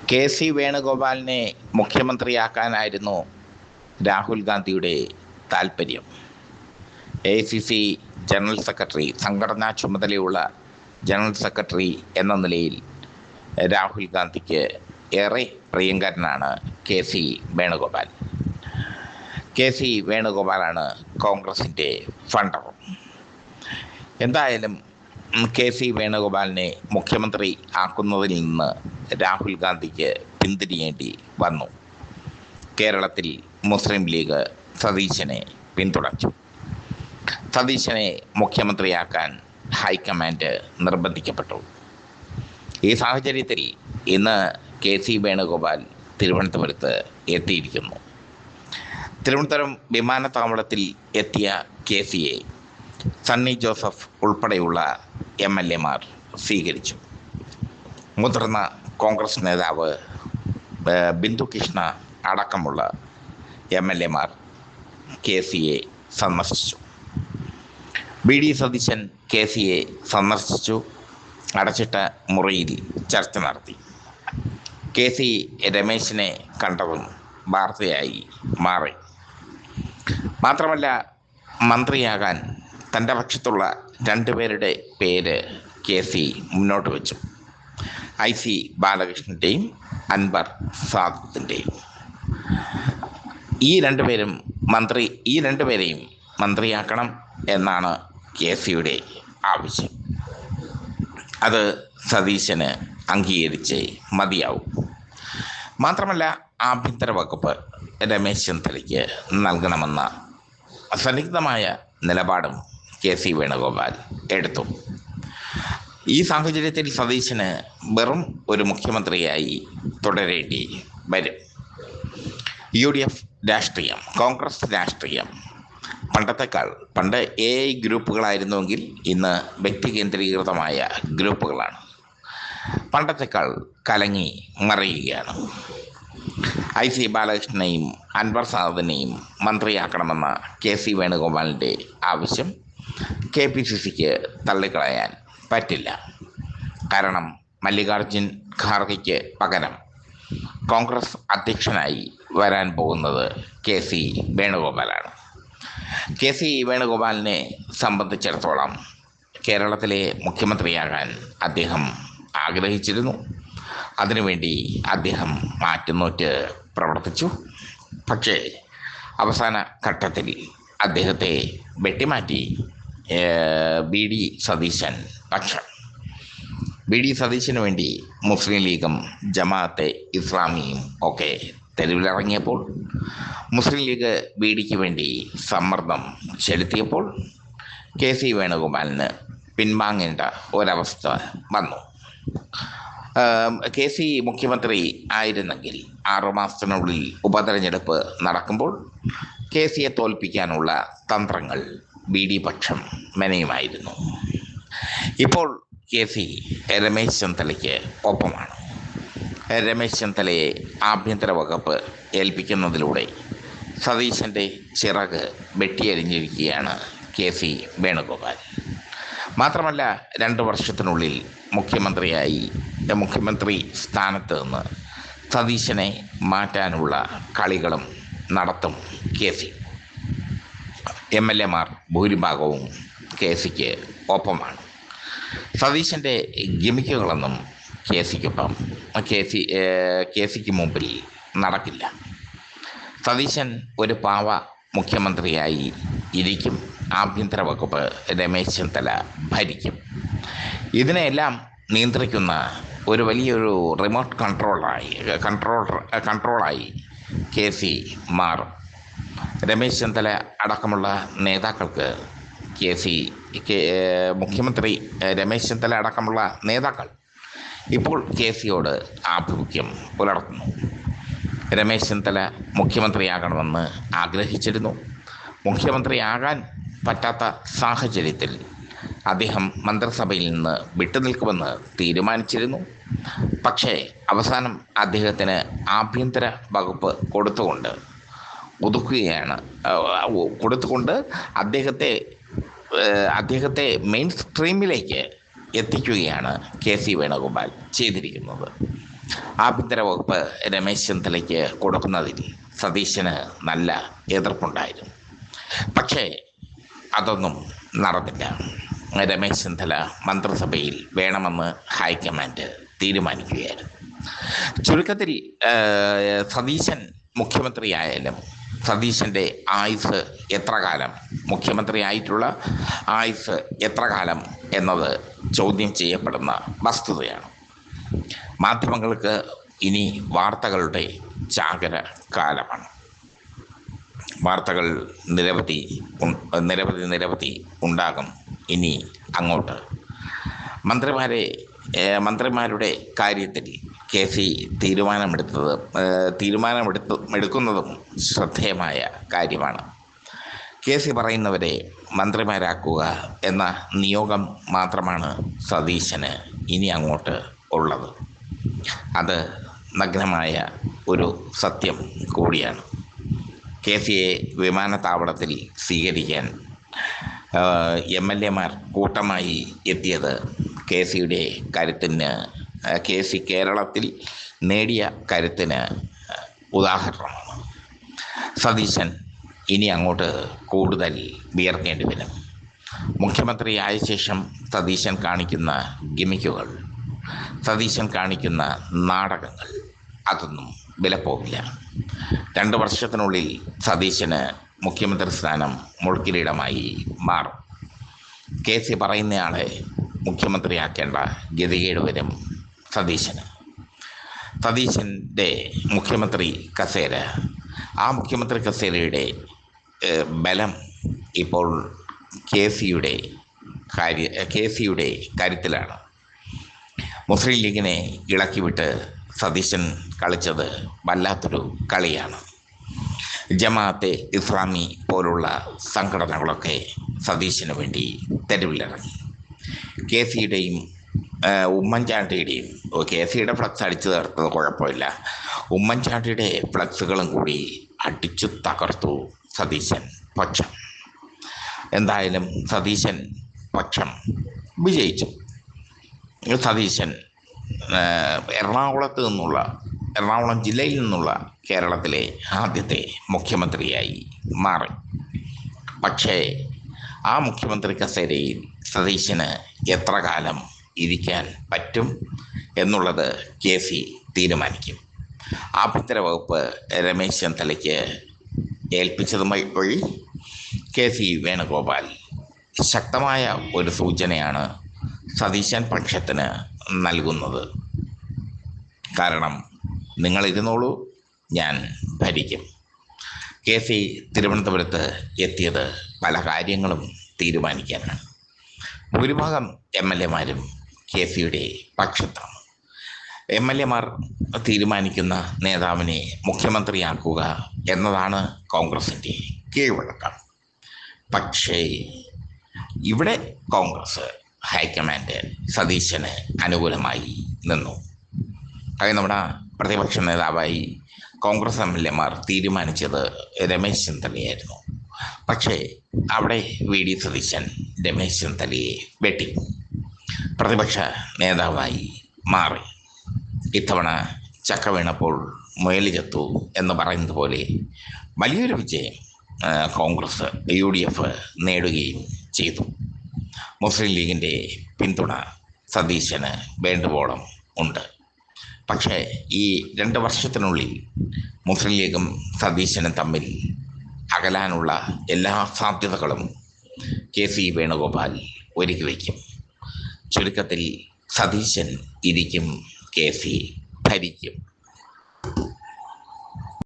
K C. വേണുഗോപാലിനെ മുഖ്യമന്ത്രിയാക്കാനായിരുന്നു Rahul ഗാന്ധിയുടെ താൽപ്പര്യം. AICC general secretary, സംഘടനാ ചുമതലയുള്ള ജനറൽ സെക്രട്ടറി എന്ന നിലയിൽ രാഹുൽ ഗാന്ധിക്ക് ഏറെ പ്രിയങ്കരനാണ് കെ.സി. വേണുഗോപാൽ. കെ.സി. വേണുഗോപാലാണ് കോൺഗ്രസിൻ്റെ ഫണ്ടർ. എന്തായാലും കെ.സി. വേണുഗോപാലിനെ മുഖ്യമന്ത്രി ആക്കുന്നതിൽ നിന്ന് രാഹുൽ ഗാന്ധിക്ക് പിന്തിരിയേണ്ടി വന്നു. കേരളത്തിൽ മുസ്ലിം ലീഗ് സതീശനെ പിന്തുണച്ചു. സതീശനെ മുഖ്യമന്ത്രിയാക്കാൻ ഹൈക്കമാൻഡ് നിർബന്ധിക്കപ്പെട്ടു. ഈ സാഹചര്യത്തിൽ ഇന്ന് കെ.സി. വേണുഗോപാൽ തിരുവനന്തപുരത്ത് എത്തിയിരിക്കുന്നു. തിരുവനന്തപുരം വിമാനത്താവളത്തിൽ എത്തിയ കെ.സിയെ സണ്ണി ജോസഫ് ഉൾപ്പെടെയുള്ള MLA-മാർ സ്വീകരിച്ചു. മുതിർന്ന കോൺഗ്രസ് നേതാവ് ബിന്ദു കൃഷ്ണ അടക്കമുള്ള MLA-മാർ കെ.സിയെ സന്ദർശിച്ചു. BD സതീശൻ കെ.സിയെ സന്ദർശിച്ചു. അടച്ചിട്ട മുറിയിൽ ചർച്ച നടത്തി. കെ.സി. രമേശിനെ കണ്ടതും വാർത്തയായി മാറി. മാത്രമല്ല, മന്ത്രിയാകാൻ തൻ്റെ പക്ഷത്തുള്ള രണ്ടുപേരുടെ പേര് കെ.സി. മുന്നോട്ട് വെച്ചു. IC ബാലകൃഷ്ണൻ്റെയും അൻവർ സാദത്തിൻ്റെയും. ഈ രണ്ടുപേരെയും മന്ത്രിയാക്കണം എന്നാണ് കെ.സിയുടെ ആവശ്യം. അത് സതീശന് അംഗീകരിച്ചേ മതിയാവും. മാത്രമല്ല, ആഭ്യന്തര വകുപ്പ് രമേശ് ചെന്നിത്തലയ്ക്ക് നൽകണമെന്ന സന്നിഗ്ധമായ നിലപാടും കെ.സി. വേണുഗോപാൽ എടുത്തു. ഈ സാഹചര്യത്തിൽ സതീശന് വെറും ഒരു മുഖ്യമന്ത്രിയായി തുടരേണ്ടി വരും. UDF രാഷ്ട്രീയം, കോൺഗ്രസ് രാഷ്ട്രീയം പണ്ട് AI ഗ്രൂപ്പുകളായിരുന്നുവെങ്കിൽ ഇന്ന് വ്യക്തി കേന്ദ്രീകൃതമായ ഗ്രൂപ്പുകളാണ്. പണ്ടത്തെക്കാൾ കലങ്ങി മറിയുകയാണ്. IC ബാലകൃഷ്ണനെയും അൻവർ സാദത്തിനെയും മന്ത്രിയാക്കണമെന്ന കെ.സി. വേണുഗോപാലിൻ്റെ ആവശ്യം KPCCക്ക് തള്ളിക്കളയാൻ പറ്റില്ല. കാരണം മല്ലികാർജുൻ ഖാർഗെയ്ക്ക് പകരം കോൺഗ്രസ് അധ്യക്ഷനായി വരാൻ പോകുന്നത് കെ.സി. വേണുഗോപാലാണ്. കെ.സി. വേണുഗോപാലിനെ സംബന്ധിച്ചിടത്തോളം കേരളത്തിലെ മുഖ്യമന്ത്രിയാകാൻ അദ്ദേഹം ആഗ്രഹിച്ചിരുന്നു. അതിനുവേണ്ടി അദ്ദേഹം മാറ്റുനോറ്റ് പ്രവർത്തിച്ചു. പക്ഷേ അവസാന ഘട്ടത്തിൽ അദ്ദേഹത്തെ വെട്ടിമാറ്റി BD സതീശൻ പക്ഷം. BD സതീശന് വേണ്ടി മുസ്ലിം ലീഗും ജമാഅത്തെ ഇസ്ലാമിയും ഒക്കെ തെരുവിലിറങ്ങിയപ്പോൾ, മുസ്ലിം ലീഗ് BDക്ക് വേണ്ടി സമ്മർദ്ദം ചെലുത്തിയപ്പോൾ കെ.സി. വേണുഗോപാലിന് പിൻവാങ്ങേണ്ട ഒരവസ്ഥ വന്നു. കെ.സി. മുഖ്യമന്ത്രി ആയിരുന്നെങ്കിൽ 6 മാസത്തിനുള്ളിൽ ഉപതെരഞ്ഞെടുപ്പ് നടക്കുമ്പോൾ കെ.സിയെ തോൽപ്പിക്കാനുള്ള തന്ത്രങ്ങൾ BD പക്ഷം മെനയുമായിരുന്നു. ഇപ്പോൾ കെ.സി. രമേശ് ചെന്നിത്തലയ്ക്ക് ഒപ്പമാണ്. രമേശ് ചെന്നിത്തലയെ ആഭ്യന്തര വകുപ്പ് ഏൽപ്പിക്കുന്നതിലൂടെ സതീശൻ്റെ ചിറക് വെട്ടിയരിഞ്ഞിരിക്കുകയാണ് കെ.സി. വേണുഗോപാൽ. മാത്രമല്ല, 2 വർഷത്തിനുള്ളിൽ മുഖ്യമന്ത്രി സ്ഥാനത്ത് നിന്ന് സതീശനെ മാറ്റാനുള്ള കളികളും നടത്തും കെ.സി. MLA-മാർ ഭൂരിഭാഗവും കെ.സിക്ക് ഒപ്പമാണ്. സതീശൻ്റെ ഗിമിക്കുകളൊന്നും കെ.സിക്ക് മുമ്പിൽ നടക്കില്ല. സതീശൻ ഒരു പാവ മുഖ്യമന്ത്രിയായി ഇരിക്കും. ആഭ്യന്തര വകുപ്പ് രമേശ് ചെന്നിത്തല ഭരിക്കും. ഇതിനെല്ലാം നിയന്ത്രിക്കുന്ന ഒരു വലിയൊരു റിമോട്ട് കൺട്രോളായി കെ.സി. മാറും. രമേശ് ചെന്നിത്തല അടക്കമുള്ള നേതാക്കൾക്ക് മുഖ്യമന്ത്രി രമേശ് ചെന്നിത്തല അടക്കമുള്ള നേതാക്കൾ ഇപ്പോൾ കെ.സിയോട് ആഭിമുഖ്യം പുലർത്തുന്നു. രമേശ് ചെന്നിത്തല മുഖ്യമന്ത്രിയാകണമെന്ന് ആഗ്രഹിച്ചിരുന്നു. മുഖ്യമന്ത്രിയാകാൻ പറ്റാത്ത സാഹചര്യത്തിൽ അദ്ദേഹം മന്ത്രിസഭയിൽ നിന്ന് വിട്ടുനിൽക്കുമെന്ന് തീരുമാനിച്ചിരുന്നു. പക്ഷേ അവസാനം അദ്ദേഹത്തിന് ആഭ്യന്തര വകുപ്പ് കൊടുത്തുകൊണ്ട് അദ്ദേഹത്തെ മെയിൻ സ്ട്രീമിലേക്ക് എത്തിക്കുകയാണ് കെ.സി. വേണുഗോപാൽ ചെയ്തിരിക്കുന്നത്. ആഭ്യന്തര വകുപ്പ് രമേശ് ചെന്നിത്തലയ്ക്ക് കൊടുക്കുന്നതിൽ സതീശന് നല്ല എതിർപ്പുണ്ടായിരുന്നു. പക്ഷേ അതൊന്നും നടന്നില്ല. രമേശ് ചെന്നിത്തല മന്ത്രിസഭയിൽ വേണമെന്ന് ഹൈക്കമാൻഡ് തീരുമാനിക്കുകയായിരുന്നു. ചുരുക്കത്തിൽ സതീശൻ മുഖ്യമന്ത്രിയായാലും സതീശൻ്റെ ആയുസ് എത്ര കാലം, മുഖ്യമന്ത്രി ആയിട്ടുള്ള ആയുസ് എത്ര കാലം എന്നത് ചോദ്യം ചെയ്യപ്പെടുന്ന വസ്തുതയാണ്. മാധ്യമങ്ങൾക്ക് ഇനി വാർത്തകളുടെ ചാകര കാലമാണ്. വാർത്തകൾ നിരവധി ഉണ്ടാകും ഇനി അങ്ങോട്ട്. മന്ത്രിമാരുടെ കാര്യത്തിൽ KC തീരുമാനമെടുക്കുന്നതും ശ്രദ്ധേയമായ കാര്യമാണ്. KC പറയുന്നവരെ മന്ത്രിമാരാക്കുക എന്ന നിയോഗം മാത്രമാണ് സതീശന് ഇനി അങ്ങോട്ട് ഉള്ളത്. അത് നഗ്നമായ ഒരു സത്യം കൂടിയാണ്. KCയെ വിമാനത്താവളത്തിൽ സ്വീകരിക്കാൻ MLA-മാർ കൂട്ടമായി എത്തിയത് KCയുടെ കരുത്തിന്, KC കേരളത്തിൽ നേടിയ കരുത്തിന് ഉദാഹരണമാണ്. സതീശൻ ഇനി അങ്ങോട്ട് കൂടുതൽ വിയർക്കേണ്ടി വരും. മുഖ്യമന്ത്രിയായ ശേഷം സതീശൻ കാണിക്കുന്ന ഗിമിക്കുകൾ, സതീശൻ കാണിക്കുന്ന നാടകങ്ങൾ, അതൊന്നും വിലപ്പോവില്ല. 2 വർഷത്തിനുള്ളിൽ സതീശന് മുഖ്യമന്ത്രി സ്ഥാനം മുൾക്കിരീടമായി മാറും. KC പറയുന്നയാളെ മുഖ്യമന്ത്രിയാക്കേണ്ട ഗതികേട് വരും സതീശന്. സതീശൻ്റെ മുഖ്യമന്ത്രി കസേര, ആ മുഖ്യമന്ത്രി കസേരയുടെ ബലം ഇപ്പോൾ KCയുടെ കാര്യത്തിലാണ്. മുസ്ലിം ലീഗിനെ ഇളക്കിവിട്ട് സതീശൻ കളിച്ചത് വല്ലാത്തൊരു കളിയാണ്. ജമാഅത്തെ ഇസ്ലാമി പോലുള്ള സംഘടനകളൊക്കെ സതീശന് വേണ്ടി തെരുവിലിറങ്ങി. KCയുടെയും ഉമ്മൻചാണ്ടിയുടെയും, KCയുടെ ഫ്ലക്സ് അടിച്ചു തീർത്തത് കുഴപ്പമില്ല, ഉമ്മൻചാണ്ടിയുടെ ഫ്ലക്സുകളും കൂടി അടിച്ചു തകർത്തു സതീശൻ പക്ഷം. എന്തായാലും സതീശൻ പക്ഷം വിജയിച്ചു. സതീശൻ എറണാകുളം ജില്ലയിൽ നിന്നുള്ള കേരളത്തിലെ ആദ്യത്തെ മുഖ്യമന്ത്രിയായി മാറി. പക്ഷേ ആ മുഖ്യമന്ത്രി കസേരയിൽ സതീശന് എത്ര കാലം ഇരിക്കാൻ പറ്റും എന്നുള്ളത് KC തീരുമാനിക്കും. ആഭ്യന്തര വകുപ്പ് രമേശ് ചെന്നിത്തലയ്ക്ക് ഏൽപ്പിച്ചതുമായി വഴി KC വേണുഗോപാൽ ശക്തമായ ഒരു സൂചനയാണ് സതീശൻ പക്ഷത്തിന് നൽകുന്നത്. കാരണം നിങ്ങളിരുന്നോളൂ, ഞാൻ ഭരിക്കും. KC തിരുവനന്തപുരത്ത് എത്തിയത് പല കാര്യങ്ങളും തീരുമാനിക്കാനാണ്. ഭൂരിഭാഗം MLA-മാരും KCയുടെ പക്ഷത്താണ്. MLA-മാർ തീരുമാനിക്കുന്ന നേതാവിനെ മുഖ്യമന്ത്രിയാക്കുക എന്നതാണ് കോൺഗ്രസിൻ്റെ കീഴ്വഴക്കം. പക്ഷേ ഇവിടെ കോൺഗ്രസ് ഹൈക്കമാൻഡ് സതീശന് അനുകൂലമായി നിന്നു. അത് നമ്മുടെ പ്രതിപക്ഷ നേതാവായി കോൺഗ്രസ് MLA-മാർ തീരുമാനിച്ചത് രമേശ് ചെന്നിത്തലയായിരുന്നു. പക്ഷേ അവിടെ VD സതീശൻ രമേശ് ചെന്നിത്തലയെ വെട്ടി പ്രതിപക്ഷ നേതാവായി മാറി. ഇത്തവണ ചക്ക വീണപ്പോൾ മുയൽ ചത്തു എന്ന് പറയുന്നത് പോലെ വലിയൊരു വിജയം കോൺഗ്രസ് UDF നേടുകയും ചെയ്തു. മുസ്ലിം ലീഗിൻ്റെ പിന്തുണ സതീശന് വേണ്ടുവോളം ഉണ്ട്. പക്ഷേ ഈ 2 വർഷത്തിനുള്ളിൽ മുസ്ലിം ലീഗും സതീശനും തമ്മിൽ അകലാനുള്ള എല്ലാ സാധ്യതകളും KC വേണുഗോപാൽ ഒരുക്കി വയ്ക്കും. ചുരുക്കത്തിൽ സതീശൻ ഇരിക്കും, KC ഭരിക്കും.